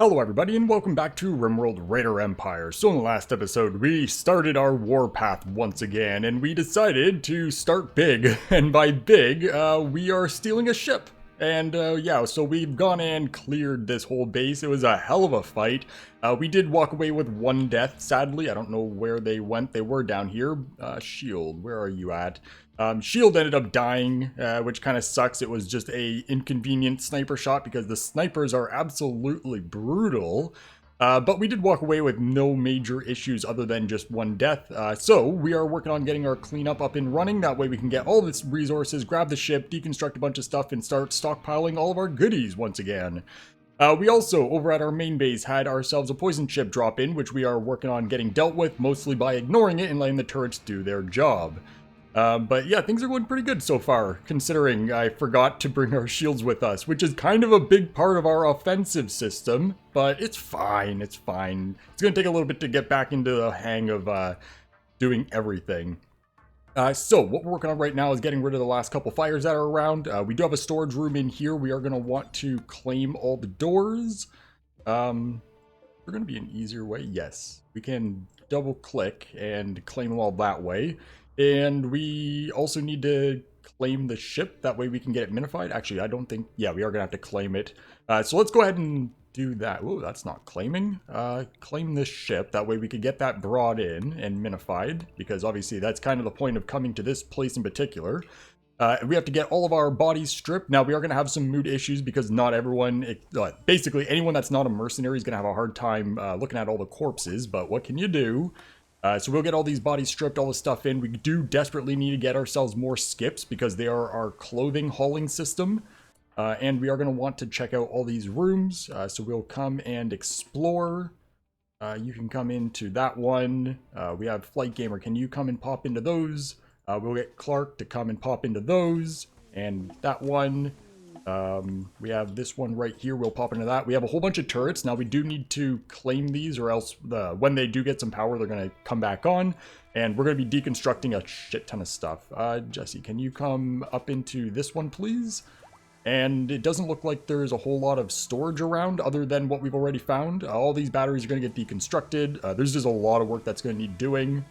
Hello everybody and welcome back to RimWorld Raider Empire. So in the last episode we started our warpath once again and we decided to start big. And by big, we are stealing a ship. And yeah, so we've gone and cleared this whole base. It was a hell of a fight. We did walk away with one death, sadly. I don't know where they went. They were down here. Shield, where are you at? Shield ended up dying, which kind of sucks. It was just a inconvenient sniper shot because the snipers are absolutely brutal. But we did walk away with no major issues other than just one death. So we are working on getting our cleanup up and running. That way we can get all this resources, grab the ship, deconstruct a bunch of stuff, and start stockpiling all of our goodies once again. We also, over at our main base, had ourselves a poison ship drop in, which we are working on getting dealt with, mostly by ignoring it and letting the turrets do their job. But yeah, things are going pretty good so far, considering I forgot to bring our shields with us, which is kind of a big part of our offensive system, but it's fine, it's fine. It's going to take a little bit to get back into the hang of doing everything. So what we're working on right now is getting rid of the last couple fires that are around. We do have a storage room in here. We are going to want to claim all the doors. We're going to be an easier way. Yes, we can double click and claim them all that way. And we also need to claim the ship. That way we can get it minified. Actually, I don't think... Yeah, we are going to have to claim it. So let's go ahead and do that. Oh, that's not claiming. Claim this ship. That way we could get that brought in and minified. Because obviously that's kind of the point of coming to this place in particular. We have to get all of our bodies stripped. Now, we are going to have some mood issues because not everyone... basically, anyone that's not a mercenary is going to have a hard time looking at all the corpses. But what can you do? So we'll get all these bodies stripped, all this stuff in. We do desperately need to get ourselves more skips because they are our clothing hauling system. And we are going to want to check out all these rooms. So we'll come and explore. You can come into that one. We have Flight Gamer. Can you come and pop into those? We'll get Clark to come and pop into those. And that one. We have this one right here. We'll pop into that. We have a whole bunch of turrets. Now we do need to claim these or else when they do get some power, they're going to come back on. And we're going to be deconstructing a shit ton of stuff. Jesse, can you come up into this one, please? And it doesn't look like there's a whole lot of storage around other than what we've already found. All these batteries are going to get deconstructed. There's just a lot of work that's going to need doing.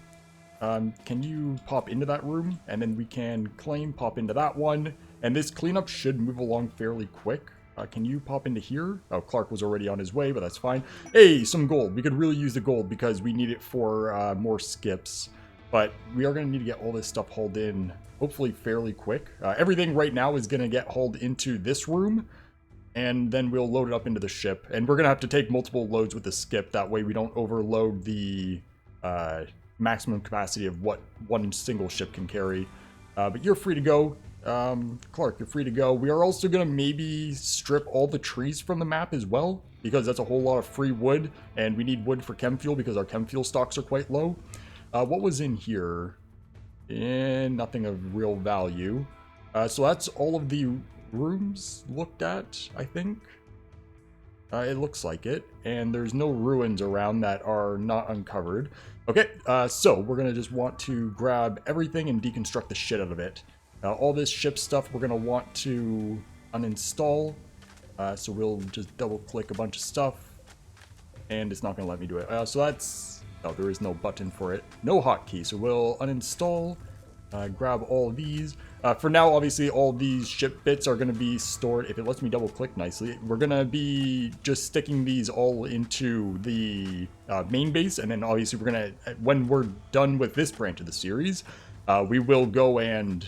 Can you pop into that room? And then we can claim, pop into that one. And this cleanup should move along fairly quick. Can you pop into here? Oh, Clark was already on his way, but that's fine. Hey, some gold. We could really use the gold because we need it for more skips. But we are going to need to get all this stuff hauled in, hopefully fairly quick. Everything right now is going to get hauled into this room. And then we'll load it up into the ship. And we're going to have to take multiple loads with the skip. That way we don't overload the... maximum capacity of what one single ship can carry. But you're free to go. Clark, you're free to go. We are also going to maybe strip all the trees from the map as well, because that's a whole lot of free wood, and we need wood for chem fuel because our chem fuel stocks are quite low. What was in here? Nothing of real value. So that's all of the rooms looked at, I think. It looks like it, and there's no ruins around that are not uncovered. Okay, so we're going to just want to grab everything and deconstruct the shit out of it. All this ship stuff we're going to want to uninstall, so we'll just double-click a bunch of stuff, and it's not going to let me do it. So that's... Oh, there is no button for it. No hotkey, so we'll uninstall, grab all of these. For now, obviously, all these ship bits are going to be stored. If it lets me double-click nicely, we're going to be just sticking these all into the main base. And then, obviously, we're going to, when we're done with this branch of the series, we will go and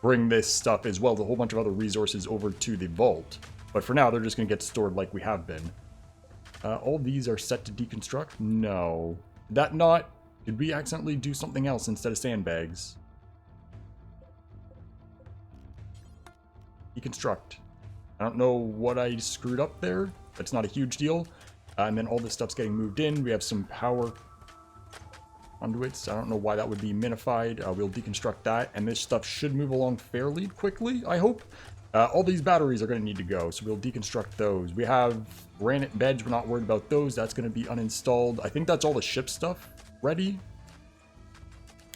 bring this stuff as well as a whole bunch of other resources over to the vault. But for now, they're just going to get stored like we have been. All these are set to deconstruct? No. Did that not... Did we accidentally do something else instead of sandbags? Deconstruct. I don't know what I screwed up there. That's not a huge deal. And then all this stuff's getting moved in. We have some power conduits. I don't know why that would be minified. We'll deconstruct that. And this stuff should move along fairly quickly, I hope. All these batteries are going to need to go, so we'll deconstruct those. We have granite beds. We're not worried about those. That's going to be uninstalled. I think that's all the ship stuff ready.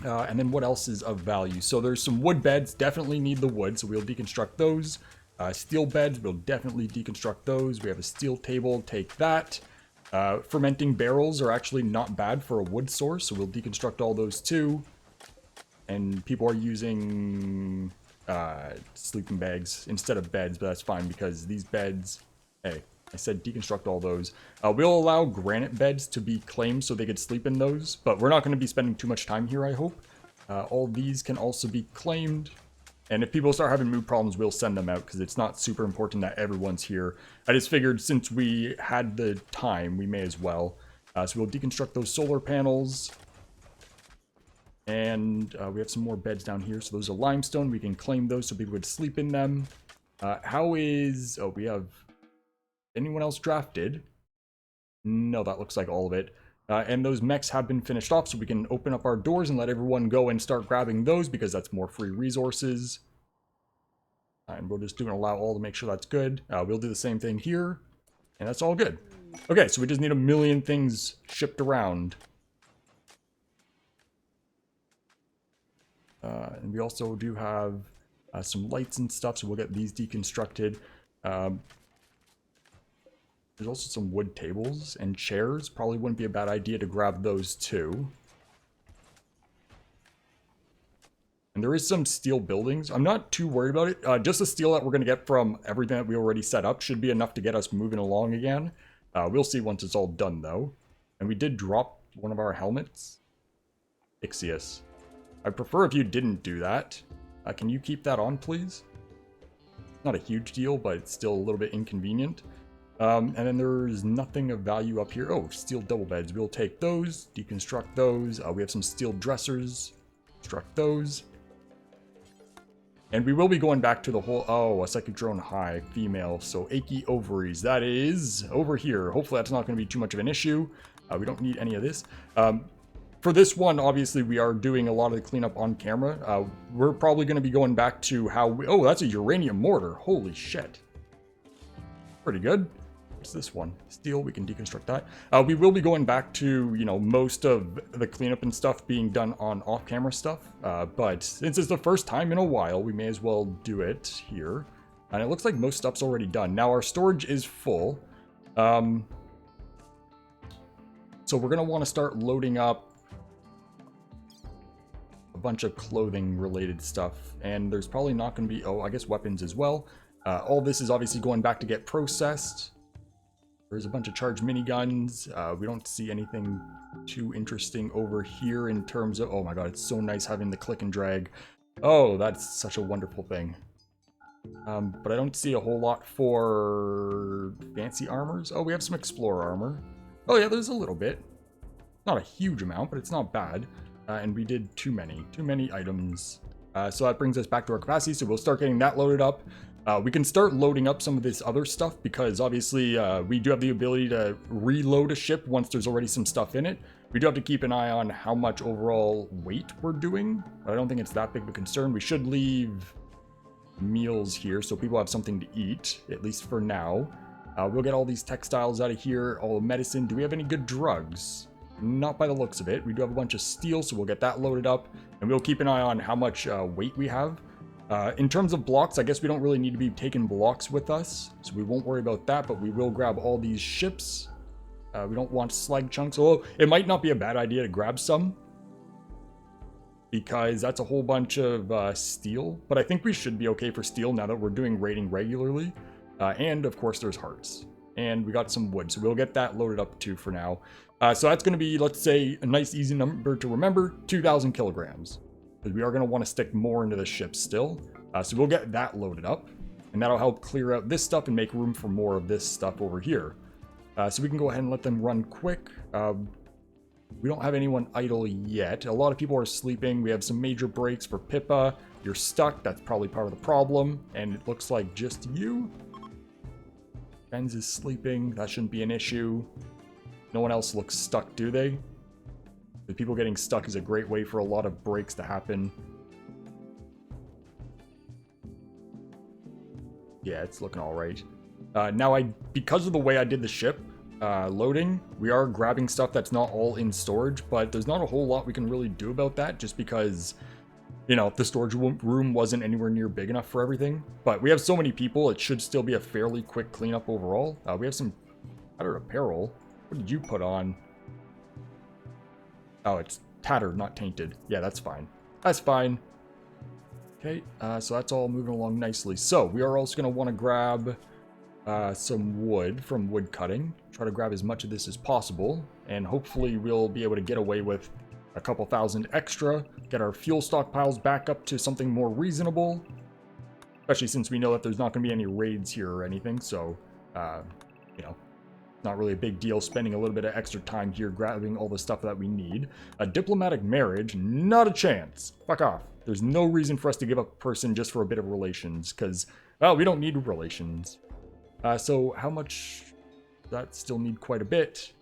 And then what else is of value? So there's some wood beds. Definitely need the wood, so we'll deconstruct those. Steel beds, we'll definitely deconstruct those. We have a steel table, take that. Fermenting barrels are actually not bad for a wood source, so we'll deconstruct all those too. And people are using sleeping bags instead of beds, but that's fine because these beds, hey, I said deconstruct all those. We'll allow granite beds to be claimed so they could sleep in those, but we're not going to be spending too much time here, I hope. All these can also be claimed. And if people start having mood problems, we'll send them out because it's not super important that everyone's here. I just figured since we had the time, we may as well. So we'll deconstruct those solar panels. And we have some more beds down here. So those are limestone. We can claim those so people would sleep in them. How is... Oh, we have... Anyone else drafted? No, that looks like all of it. And those mechs have been finished off, so we can open up our doors and let everyone go and start grabbing those because that's more free resources. And we'll just do an allow all to make sure that's good. We'll do the same thing here, and that's all good. Okay, so we just need a million things shipped around. And we also do have some lights and stuff, so we'll get these deconstructed. There's also some wood tables and chairs. Probably wouldn't be a bad idea to grab those too. And there is some steel buildings. I'm not too worried about it. Just the steel that we're going to get from everything that we already set up should be enough to get us moving along again. We'll see once it's all done though. And we did drop one of our helmets. Ixius. I'd prefer if you didn't do that. Can you keep that on, please? Not a huge deal, but it's still a little bit inconvenient. And then there's nothing of value up here. Oh, steel double beds. We'll take those, deconstruct those. We have some steel dressers. Construct those. And we will be going back to the whole... Oh, a psychic drone high, female. So achy ovaries. That is over here. Hopefully that's not going to be too much of an issue. We don't need any of this. For this one, obviously, we are doing a lot of the cleanup on camera. We're probably going to be going back to how we... Oh, that's a uranium mortar. Holy shit. Pretty good. What's this one? Steel, we can deconstruct that. We will be going back to, you know, most of the cleanup and stuff being done on off-camera stuff. But since it's the first time in a while, we may as well do it here. And it looks like most stuff's already done. Now, our storage is full. So we're going to want to start loading up a bunch of clothing-related stuff. And there's probably not going to be... Oh, I guess weapons as well. All this is obviously going back to get processed. There's a bunch of charged miniguns. We don't see anything too interesting over here in terms of... Oh my god, it's so nice having the click and drag. Oh, that's such a wonderful thing. But I don't see a whole lot for fancy armors. Oh, we have some explorer armor. Oh yeah, there's a little bit. Not a huge amount, but it's not bad. And we did too many items. So that brings us back to our capacity, so we'll start getting that loaded up. We can start loading up some of this other stuff because obviously we do have the ability to reload a ship once there's already some stuff in it. We do have to keep an eye on how much overall weight we're doing. I don't think it's that big of a concern. We should leave meals here so people have something to eat, at least for now. We'll get all these textiles out of here, all the medicine. Do we have any good drugs? Not by the looks of it. We do have a bunch of steel, so we'll get that loaded up. And we'll keep an eye on how much weight we have. In terms of blocks, I guess we don't really need to be taking blocks with us, so we won't worry about that, but we will grab all these ships. We don't want slag chunks, although it might not be a bad idea to grab some, because that's a whole bunch of steel, but I think we should be okay for steel now that we're doing raiding regularly. And, of course, there's hearts. And we got some wood, so we'll get that loaded up too for now. So that's going to be, let's say, a nice easy number to remember, 2,000 kilograms. Because we are going to want to stick more into the ship still. So we'll get that loaded up. And that'll help clear out this stuff and make room for more of this stuff over here. So we can go ahead and let them run quick. We don't have anyone idle yet. A lot of people are sleeping. We have some major breaks for Pippa. You're stuck. That's probably part of the problem. And it looks like just you. Benz is sleeping. That shouldn't be an issue. No one else looks stuck, do they? The people getting stuck is a great way for a lot of breaks to happen. Yeah, it's looking all right. Now, because of the way I did the ship loading, we are grabbing stuff that's not all in storage, but there's not a whole lot we can really do about that, just because you know, if the storage room wasn't anywhere near big enough for everything. But we have so many people, it should still be a fairly quick cleanup overall. We have some tattered apparel. What did you put on? Oh, it's tattered, not tainted. Yeah, that's fine. That's fine. Okay, so that's all moving along nicely. So we are also going to want to grab some wood from wood cutting. Try to grab as much of this as possible. And hopefully we'll be able to get away with a couple thousand extra. Get our fuel stockpiles back up to something more reasonable. Especially since we know that there's not going to be any raids here or anything. So, you know, not really a big deal spending a little bit of extra time here grabbing all the stuff that we need. A diplomatic marriage, not a chance. Fuck off. There's no reason for us to give up a person just for a bit of relations, because, well, we don't need relations. So how much? That still need quite a bit.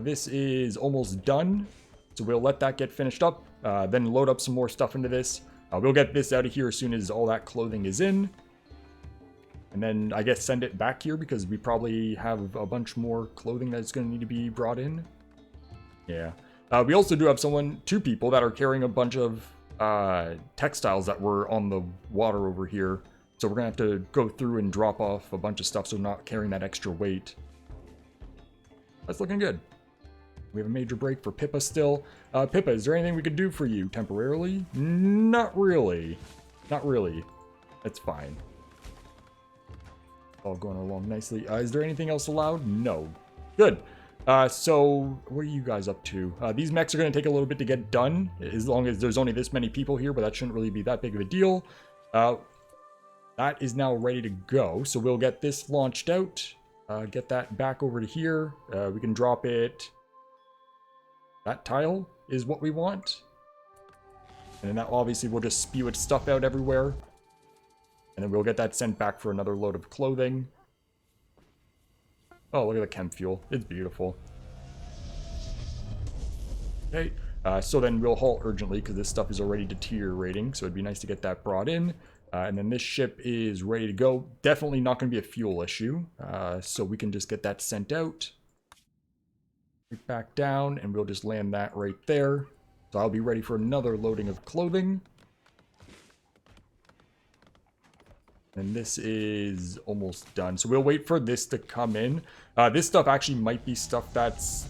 This is almost done, so we'll let that get finished up, then load up some more stuff into this. We'll get this out of here as soon as all that clothing is in. And then, I guess, send it back here, because we probably have a bunch more clothing that's going to need to be brought in. Yeah. We also do have two people that are carrying a bunch of textiles that were on the water over here. So we're going to have to go through and drop off a bunch of stuff so we're not carrying that extra weight. That's looking good. We have a major break for Pippa still. Pippa, is there anything we could do for you temporarily? Not really. Not really. That's fine. All going along nicely. Is there anything else allowed? No. Good. So what are you guys up to? These mechs are going to take a little bit to get done, as long as there's only this many people here, but that shouldn't really be that big of a deal. That is now ready to go, so we'll get this launched out. Get that back over to here. We can drop it. That tile is what we want. And then that obviously will just spew its stuff out everywhere. And then we'll get that sent back for another load of clothing. Oh, look at the chem fuel. It's beautiful. Okay, so then we'll halt urgently because this stuff is already deteriorating. So it'd be nice to get that brought in. And then this ship is ready to go. Definitely not going to be a fuel issue. So we can just get that sent out. Back down, and we'll just land that right there. So I'll be ready for another loading of clothing. And this is almost done. So we'll wait for this to come in. This stuff actually might be stuff that's...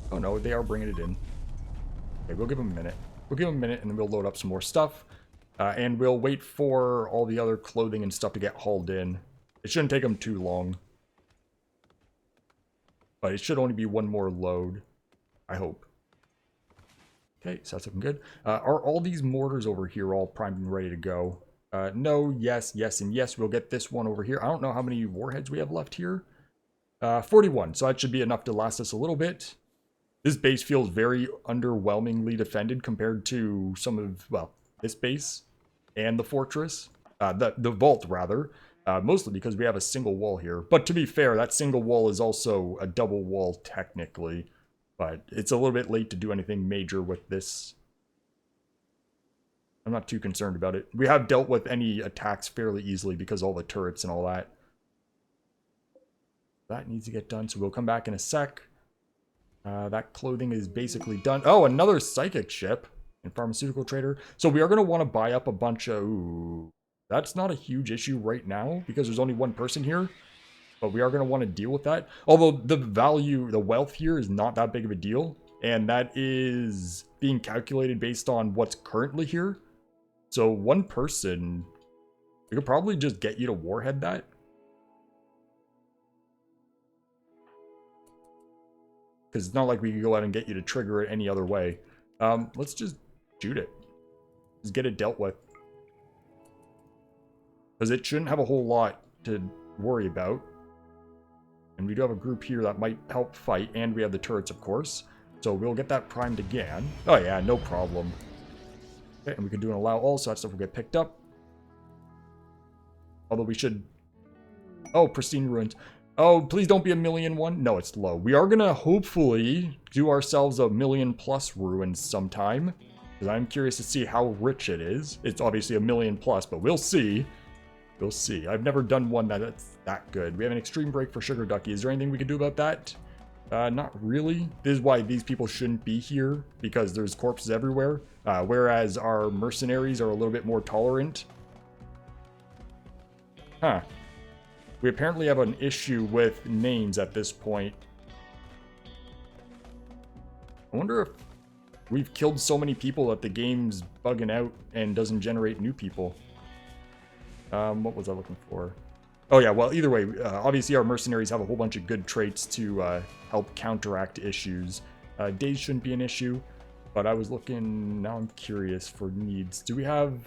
Oh no, they are bringing it in. Okay, we'll give them a minute. We'll give them a minute, and then we'll load up some more stuff. And we'll wait for all the other clothing and stuff to get hauled in. It shouldn't take them too long. But it should only be one more load, I hope. Okay, so that's looking good. Are all these mortars over here all primed and ready to go? No, yes, yes, and yes. We'll get this one over here. I don't know how many warheads we have left here. 41, so that should be enough to last us a little bit. This base feels very underwhelmingly defended compared to some of, well, this base and the fortress. The vault, rather. Mostly because we have a single wall here. But to be fair, that single wall is also a double wall technically. But it's a little bit late to do anything major with this. I'm not too concerned about it. We have dealt with any attacks fairly easily because all the turrets and all that. That needs to get done, so we'll come back in a sec. That clothing is basically done. Oh, another psychic ship and pharmaceutical trader. So we are going to want to buy up a bunch of... Ooh. That's not a huge issue right now because there's only one person here, but we are going to want to deal with that. Although the value, the wealth here is not that big of a deal, and that is being calculated based on what's currently here. So one person, we could probably just get you to warhead that. Because it's not like we could go out and get you to trigger it any other way. Let's just shoot it. Just get it dealt with. Because it shouldn't have a whole lot to worry about. And we do have a group here that might help fight. And we have the turrets, of course. So we'll get that primed again. Oh yeah, no problem. Okay, and we can do an allow all, so that stuff will get picked up. Although we should... Oh, pristine ruins. Oh, please don't be a 1,000,001. No, it's low. We are going to hopefully do ourselves a 1,000,000+ ruins sometime. Because I'm curious to see how rich it is. It's obviously a 1,000,000+, but we'll see. We'll see. I've never done one that's that good. We have an extreme break for Sugar Ducky. Is there anything we can do about that? Not really. This is why these people shouldn't be here, because there's corpses everywhere. Whereas our mercenaries are a little bit more tolerant. Huh. We apparently have an issue with names at this point. I wonder if we've killed so many people that the game's bugging out and doesn't generate new people. What was I looking for? Oh yeah, well, either way, obviously our mercenaries have a whole bunch of good traits to help counteract issues. Days shouldn't be an issue, but I was looking, now I'm curious for needs. Do we have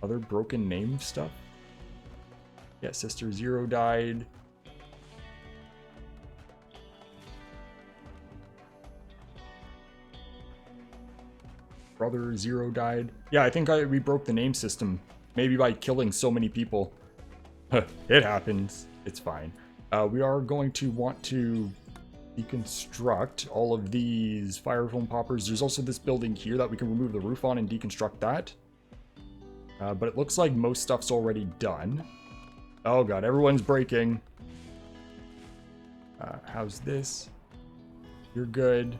other broken name stuff? Yeah, Sister Zero died. Brother Zero died. Yeah, I think we broke the name system. Maybe by killing so many people. It happens. It's fine. We are going to want to deconstruct all of these fire foam poppers. There's also this building here that we can remove the roof on and deconstruct that. But it looks like most stuff's already done. Oh god, everyone's breaking. How's this? You're good.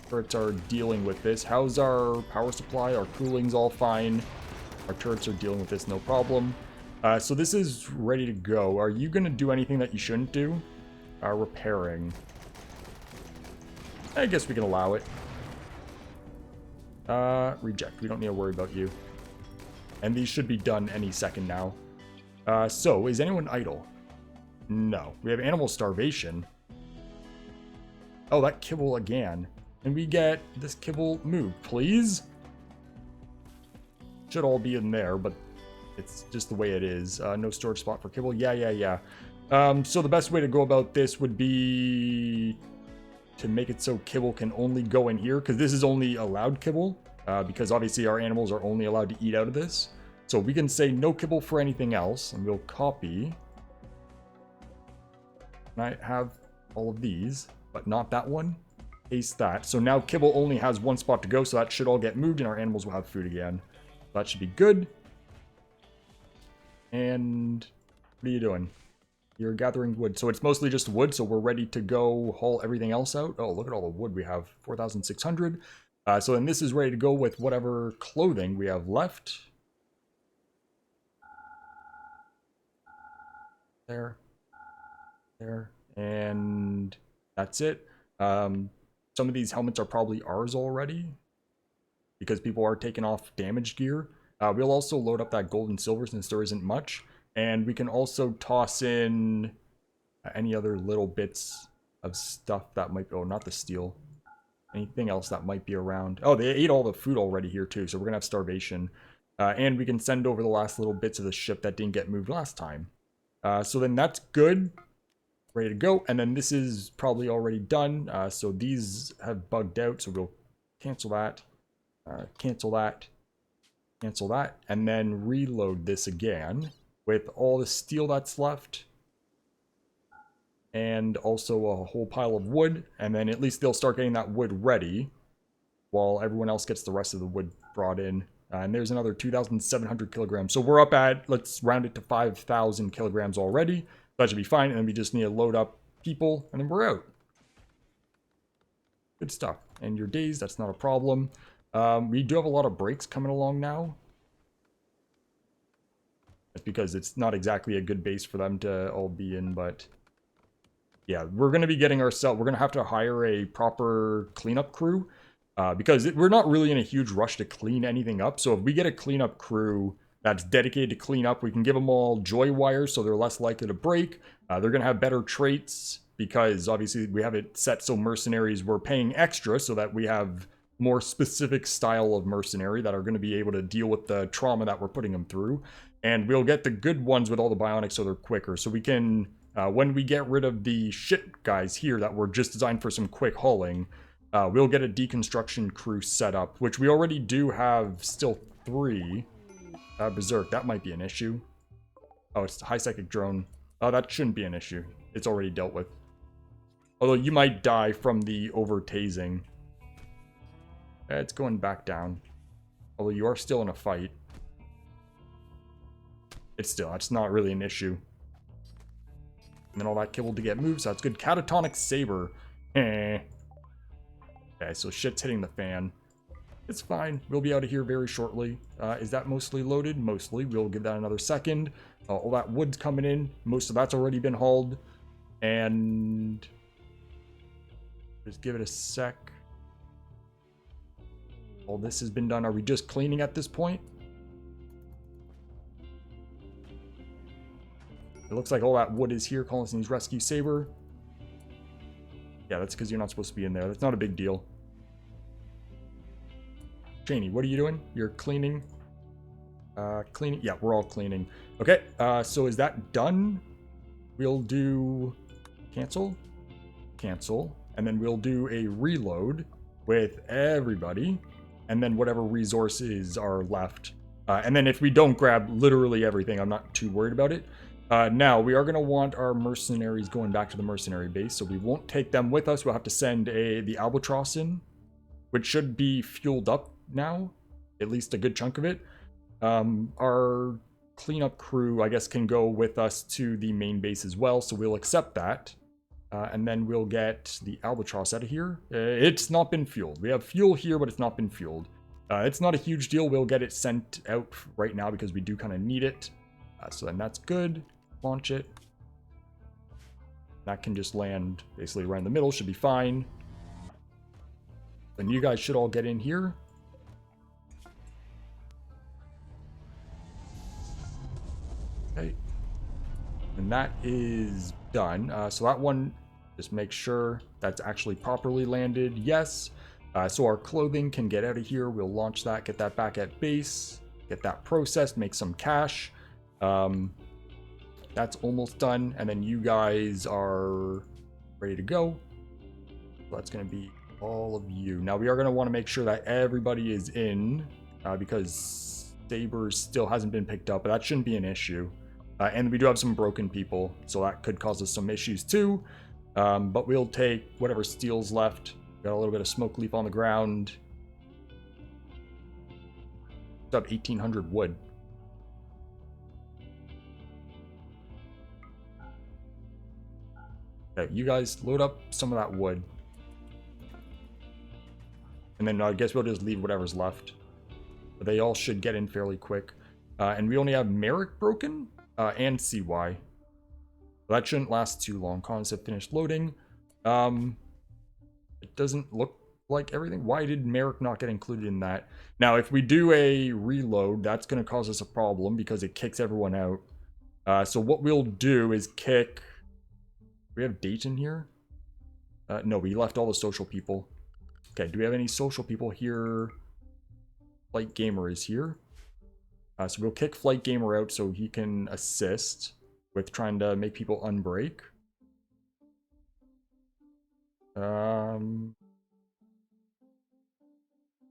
Turrets are dealing with this. How's our power supply? Our cooling's all fine. Our turrets are dealing with this, no problem. So this is ready to go. Are you going to do anything that you shouldn't do? Repairing. I guess we can allow it. Reject. We don't need to worry about you. And these should be done any second now. So, is anyone idle? No. We have animal starvation. Oh, that kibble again. And we get this kibble moved, please? Should all be in there, but it's just the way it is. No storage spot for kibble. Yeah. So the best way to go about this would be to make it so kibble can only go in here, because this is only allowed kibble, because obviously our animals are only allowed to eat out of this. So we can say no kibble for anything else, and we'll copy. And I have all of these, but not that one. Paste that. So now kibble only has one spot to go, so that should all get moved, and our animals will have food again. That should be good. And what are you doing? You're gathering wood. So it's mostly just wood, so we're ready to go haul everything else out. Oh, look at all the wood we have. 4,600. So then this is ready to go with whatever clothing we have left. There. And that's it. Some of these helmets are probably ours already, because people are taking off damaged gear. We'll also load up that gold and silver since there isn't much. And we can also toss in any other little bits of stuff that might... Oh, not the steel. Anything else that might be around. Oh, they ate all the food already here too, so we're going to have starvation. And we can send over the last little bits of the ship that didn't get moved last time. So then that's good. Ready to go. And then this is probably already done. So these have bugged out, so we'll cancel that. Cancel that. Cancel that. And then reload this again with all the steel that's left. And also a whole pile of wood. And then at least they'll start getting that wood ready while everyone else gets the rest of the wood brought in. And there's another 2,700 kilograms. So we're up at, let's round it to 5,000 kilograms already. That should be fine. And then we just need to load up people, and then we're out. Good stuff. And your days, that's not a problem. We do have a lot of breaks coming along now. That's because it's not exactly a good base for them to all be in, but... Yeah, we're going to be getting ourselves... We're going to have to hire a proper cleanup crew. Because we're not really in a huge rush to clean anything up. So if we get a cleanup crew that's dedicated to clean up, we can give them all joy wires so they're less likely to break. They're going to have better traits because obviously we have it set so mercenaries we're paying extra so that we have more specific style of mercenary that are going to be able to deal with the trauma that we're putting them through. And we'll get the good ones with all the bionics so they're quicker. So we can, when we get rid of the shit guys here that were just designed for some quick hauling, we'll get a deconstruction crew set up, which we already do have still 3. Berserk, that might be an issue. Oh, it's a high psychic drone. Oh, that shouldn't be an issue. It's already dealt with. Although you might die from the over-tasing. It's going back down. Although you are still in a fight. It's not really an issue. And then all that kibble to get moved, so that's good. Catatonic Saber. Okay, so shit's hitting the fan. It's fine. We'll be out of here very shortly. Is that mostly loaded? Mostly. We'll give that another second. All that wood's coming in. Most of that's already been hauled. And just give it a sec. All this has been done. Are we just cleaning at this point? It looks like all that wood is here. Collinson's Rescue Saber. Yeah, that's because you're not supposed to be in there. That's not a big deal. Janie, what are you doing? You're cleaning. Cleaning. Yeah, we're all cleaning. Okay, so is that done? We'll do cancel, cancel, and then we'll do a reload with everybody, and then whatever resources are left. And then if we don't grab literally everything, I'm not too worried about it. Now, we are going to want our mercenaries going back to the mercenary base, so we won't take them with us. We'll have to send the Albatross in, which should be fueled up now, at least a good chunk of it. Our cleanup crew, I guess, can go with us to the main base as well, so we'll accept that. And then we'll get the Albatross out of here. It's not been fueled. We have fuel here, but it's not been fueled. It's not a huge deal. We'll get it sent out right now because we do kind of need it. So then that's good. Launch it. That can just land basically right in the middle. Should be fine. Then you guys should all get in here. Okay. And that is done. So that one, just make sure that's actually properly landed. Yes. So our clothing can get out of here. We'll launch that, get that back at base, get that processed, make some cash. That's almost done. And then you guys are ready to go. So that's going to be all of you. Now we are going to want to make sure that everybody is in because Saber still hasn't been picked up, but that shouldn't be an issue. And we do have some broken people, so that could cause us some issues too. But we'll take whatever steel's left. Got a little bit of smoke leaf on the ground. Up 1,800 wood. Okay, you guys load up some of that wood. And then I guess we'll just leave whatever's left. But they all should get in fairly quick. And we only have Merrick broken and CY. That shouldn't last too long. Concept finished loading. It doesn't look like everything. Why did Merrick not get included in that? Now, if we do a reload, that's going to cause us a problem because it kicks everyone out. So what we'll do is kick... We have Dayton here? No, we left all the social people. Okay, do we have any social people here? Flight Gamer is here. So we'll kick Flight Gamer out so he can assist with trying to make people unbreak.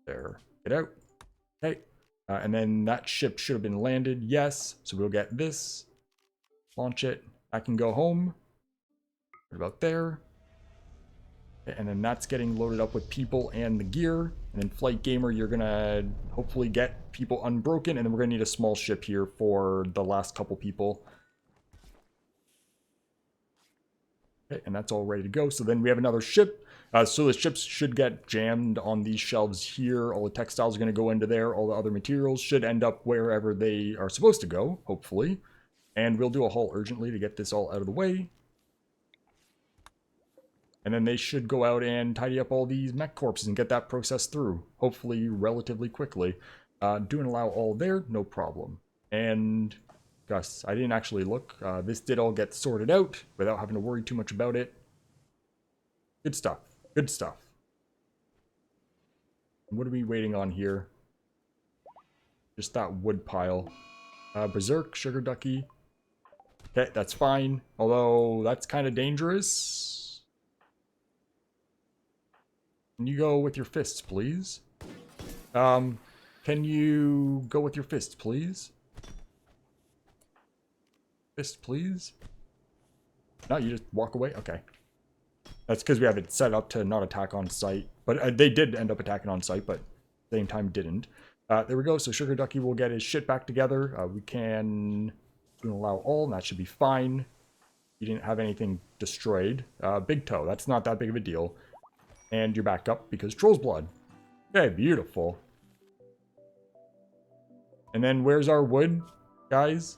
There. Get out. Okay. And then that ship should have been landed. Yes. So we'll get this. Launch it. I can go home. What about there? Okay, and then that's getting loaded up with people and the gear. And then Flight Gamer, you're going to hopefully get people unbroken. And then we're going to need a small ship here for the last couple people. Okay, and that's all ready to go. So then we have another ship. So the ships should get jammed on these shelves here. All the textiles are going to go into there. All the other materials should end up wherever they are supposed to go, hopefully. And we'll do a haul urgently to get this all out of the way. And then they should go out and tidy up all these mech corpses and get that process through, hopefully relatively quickly. Do and allow all there, no problem. And, gosh, I didn't actually look. This did all get sorted out without having to worry too much about it. Good stuff. Good stuff. What are we waiting on here? Just that wood pile. Berserk, Sugar Ducky. Okay, that's fine. Although, that's kind of dangerous. Can you go with your fists, please? Can you go with your fists, please? Fist, please? No, you just walk away? Okay. That's because we have it set up to not attack on sight. But they did end up attacking on sight, but at the same time didn't. There we go. So Sugar Ducky will get his shit back together. We can allow all, and that should be fine. You didn't have anything destroyed. Big toe, that's not that big of a deal. And you're back up because troll's blood. Okay, beautiful. And then where's our wood, guys?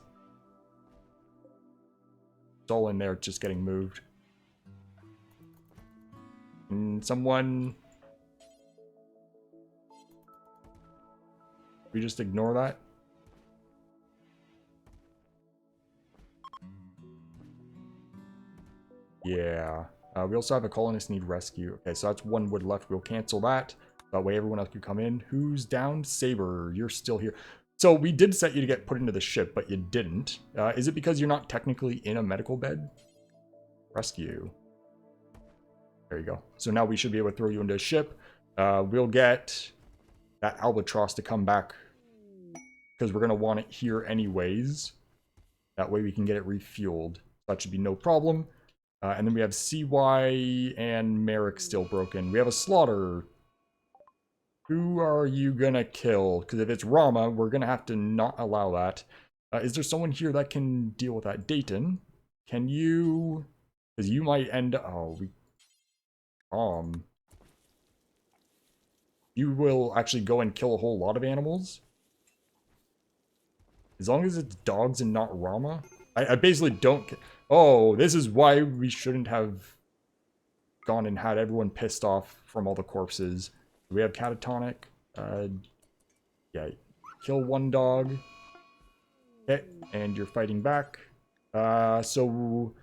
It's all in there, it's just getting moved. And someone... We just ignore that? Yeah. We also have a colonist need rescue. Okay, so that's one wood left. We'll cancel that. That way everyone else can come in. Who's down? Saber, you're still here. So we did set you to get put into the ship, but you didn't. Is it because you're not technically in a medical bed? Rescue. There you go. So now we should be able to throw you into a ship. We'll get that albatross to come back because we're going to want it here anyways. That way we can get it refueled. That should be no problem. And then we have CY and Merrick still broken. We have a slaughter. Who are you gonna kill? Because if it's Rama, we're gonna have to not allow that. Is there someone here that can deal with that? Dayton, can you? Because you might end. Oh, we. You will actually go and kill a whole lot of animals. As long as it's dogs and not Rama. I basically don't. Oh, this is why we shouldn't have gone and had everyone pissed off from all the corpses. We have catatonic. Yeah, kill one dog. Okay, and you're fighting back. So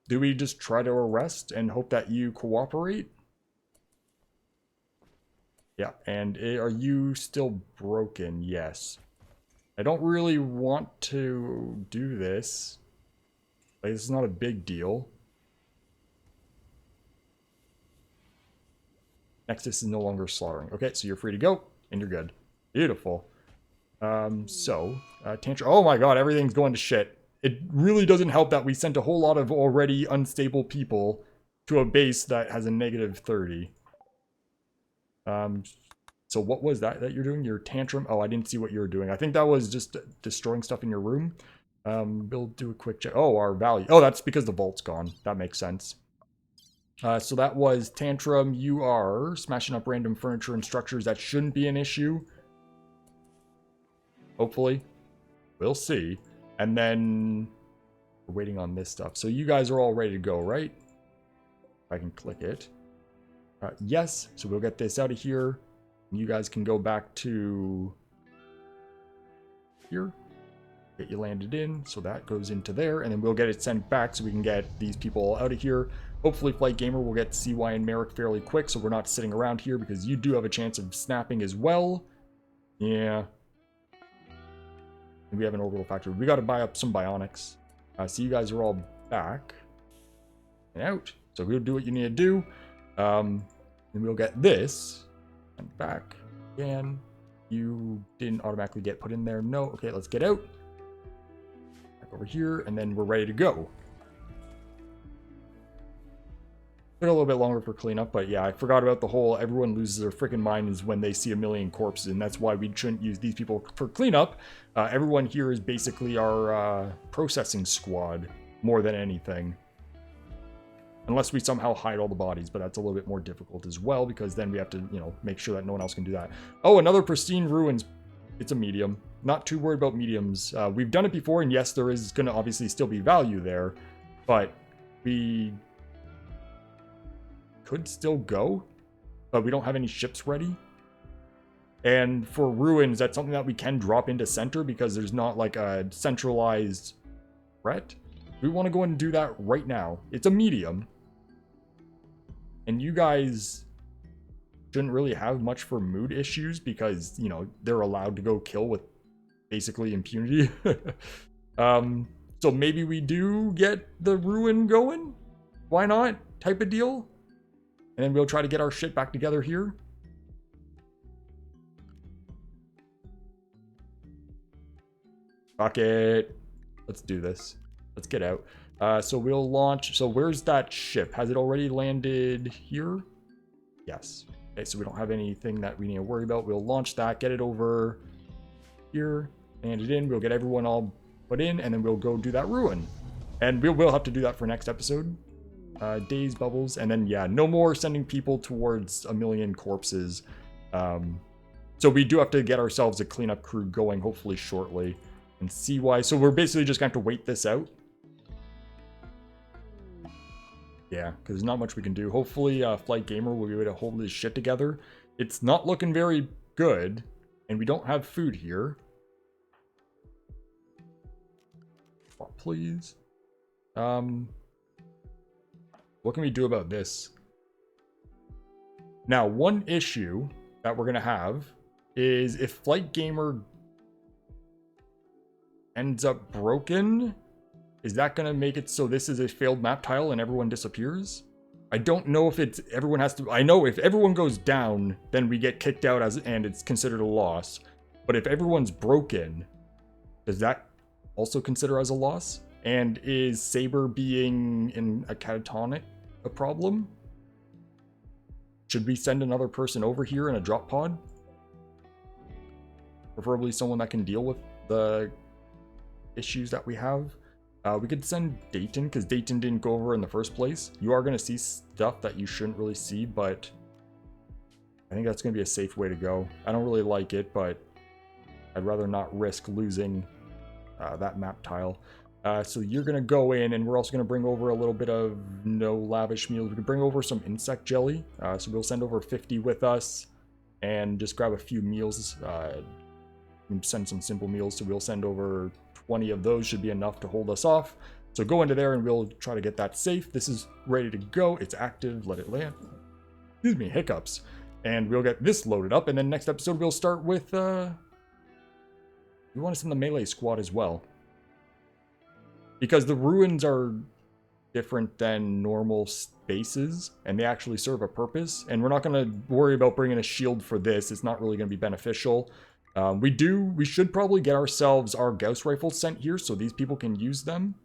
do we just try to arrest and hope that you cooperate? Yeah, and are you still broken? Yes. I don't really want to do this. Like, this is not a big deal. Nexus is no longer slaughtering. Okay, so you're free to go, and you're good. Beautiful. Tantrum. Oh my god, everything's going to shit. It really doesn't help that we sent a whole lot of already unstable people to a base that has a negative 30. So what was that you're doing? Your tantrum? Oh, I didn't see what you were doing. I think that was just destroying stuff in your room. We'll do a quick check. Oh, our value. Oh, that's because the vault's gone. That makes sense. So that was tantrum. You are smashing up random furniture and structures. That shouldn't be an issue. Hopefully. We'll see. And then we're waiting on this stuff. So you guys are all ready to go, right? If I can click it. Yes. So we'll get this out of here. You guys can go back to here. Get you landed in. So that goes into there. And then we'll get it sent back so we can get these people out of here. Hopefully Flight Gamer will get CY and Merrick fairly quick so we're not sitting around here because you do have a chance of snapping as well. Yeah. And we have an orbital factory. We got to buy up some bionics. So you guys are all back and out. So we'll do what you need to do. And we'll get this and back again. You didn't automatically get put in there. No. Okay, let's get out. Back over here. And then we're ready to go. Took a little bit longer for cleanup, but yeah, I forgot about the whole everyone loses their freaking minds when they see a million corpses, and that's why we shouldn't use these people for cleanup. Everyone here is basically our processing squad more than anything. Unless we somehow hide all the bodies, but that's a little bit more difficult as well because then we have to, you know, make sure that no one else can do that. Oh, another pristine ruins. It's a medium. Not too worried about mediums. We've done it before, and yes, there is going to obviously still be value there, but we could still go, but we don't have any ships ready. And for ruins, that's something that we can drop into center because there's not like a centralized threat. We want to go and do that right now. It's a medium. And you guys shouldn't really have much for mood issues because, you know, they're allowed to go kill with basically impunity. So maybe we do get the ruin going. Why not? Type of deal. And then we'll try to get our shit back together here. Fuck it. Let's do this. Let's get out. So we'll launch. So where's that ship? Has it already landed here? Yes. Okay, so we don't have anything that we need to worry about. We'll launch that. Get it over here. hand it in. We'll get everyone all put in, and then we'll go do that ruin. And we'll have to do that for next episode. Days, bubbles, and then, yeah, no more sending people towards 1,000,000 corpses. So we do have to get ourselves a cleanup crew going, hopefully shortly, and see why. So we're basically just going to have to wait this out. Yeah, because there's not much we can do. Hopefully, Flight Gamer will be able to hold his shit together. It's not looking very good, and we don't have food here. Oh, please. What can we do about this? Now, one issue that we're going to have is if Flight Gamer ends up broken, is that going to make it so this is a failed map tile and everyone disappears? I don't know if it's everyone has to. I know if everyone goes down, then we get kicked out and it's considered a loss. But if everyone's broken, does that also consider as a loss? And is Saber being in a catatonic a problem? Should we send another person over here in a drop pod? Preferably someone that can deal with the issues that we have. We could send Dayton, because Dayton didn't go over in the first place. You are going to see stuff that you shouldn't really see, but I think that's going to be a safe way to go. I don't really like it, but I'd rather not risk losing that map tile. So you're going to go in, and we're also going to bring over a little bit of no lavish meals. We can bring over some insect jelly. So we'll send over 50 with us and just grab a few meals. And send some simple meals. So we'll send over 20 of those, should be enough to hold us off. So go into there and we'll try to get that safe. This is ready to go. It's active. Let it land. Excuse me, hiccups. And we'll get this loaded up. And then next episode, we'll start with... we want to send the melee squad as well. Because the ruins are different than normal spaces. And they actually serve a purpose. And we're not going to worry about bringing a shield for this. It's not really going to be beneficial. We should probably get ourselves our Gauss rifles sent here so these people can use them.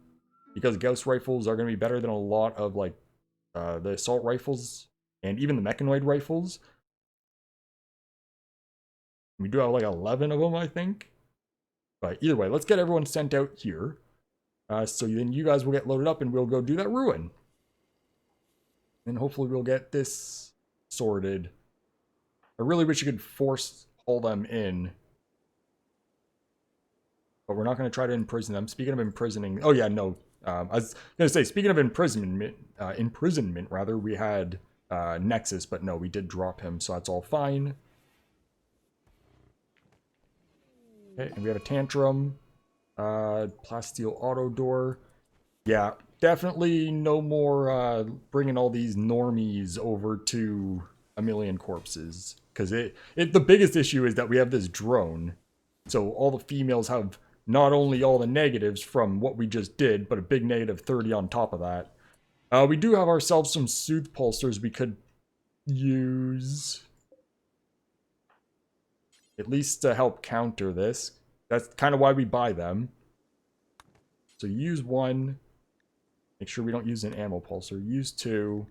Because Gauss rifles are going to be better than a lot of, like, the assault rifles and even the mechanoid rifles. We do have, like, 11 of them, I think. But either way, let's get everyone sent out here. So then you guys will get loaded up and we'll go do that ruin. And hopefully we'll get this sorted. I really wish you could force haul them in. But we're not going to try to imprison them. Speaking of imprisoning... Oh, yeah, no. I was going to say, speaking of imprisonment, rather, we had Nexus, but no, we did drop him, so that's all fine. Okay, and we have a Tantrum. Plasteel Auto Door. Yeah, definitely no more bringing all these normies over to 1,000,000 corpses. Because the biggest issue is that we have this drone. So all the females have not only all the negatives from what we just did, but a big negative 30 on top of that. We do have ourselves some Soothe Pulsers we could use. At least to help counter this. That's kind of why we buy them. So use one. Make sure we don't use an ammo pulser. Use two.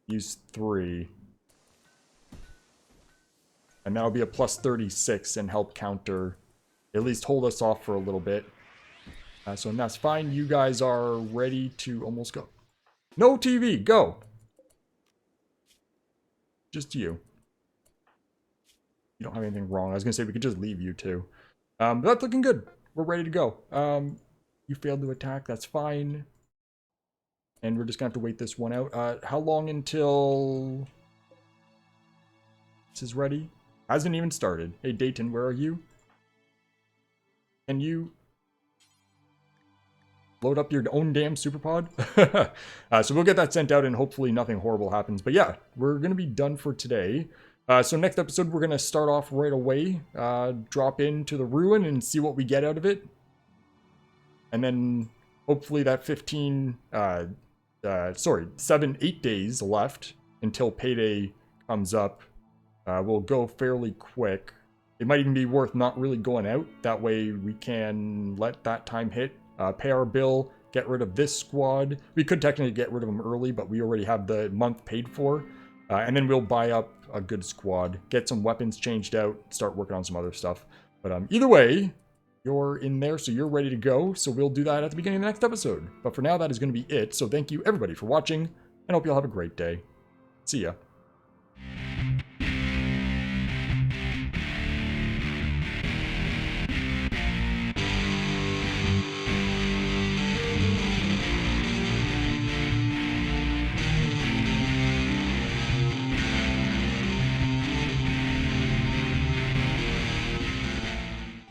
Use three. And that'll be a plus 36 and help counter. At least hold us off for a little bit. So that's fine. You guys are ready to almost go. No TV, go! Just you. You don't have anything wrong. I was going to say we could just leave you two. But that's looking good. We're ready to go. You failed to attack. That's fine. And we're just going to have to wait this one out. How long until this is ready? Hasn't even started. Hey, Dayton, where are you? Can you load up your own damn superpod? So we'll get that sent out and hopefully nothing horrible happens. But yeah, we're going to be done for today. So next episode, we're going to start off right away. Drop into the ruin and see what we get out of it. And then hopefully that 8 days left until payday comes up. Will go fairly quick. It might even be worth not really going out. That way we can let that time hit, pay our bill, get rid of this squad. We could technically get rid of them early, but we already have the month paid for. And then we'll buy up a good squad, get some weapons changed out, start working on some other stuff. But either way, you're in there, so you're ready to go. So we'll do that at the beginning of the next episode. But for now, that is going to be it. So thank you, everybody, for watching, and hope you all have a great day. See ya.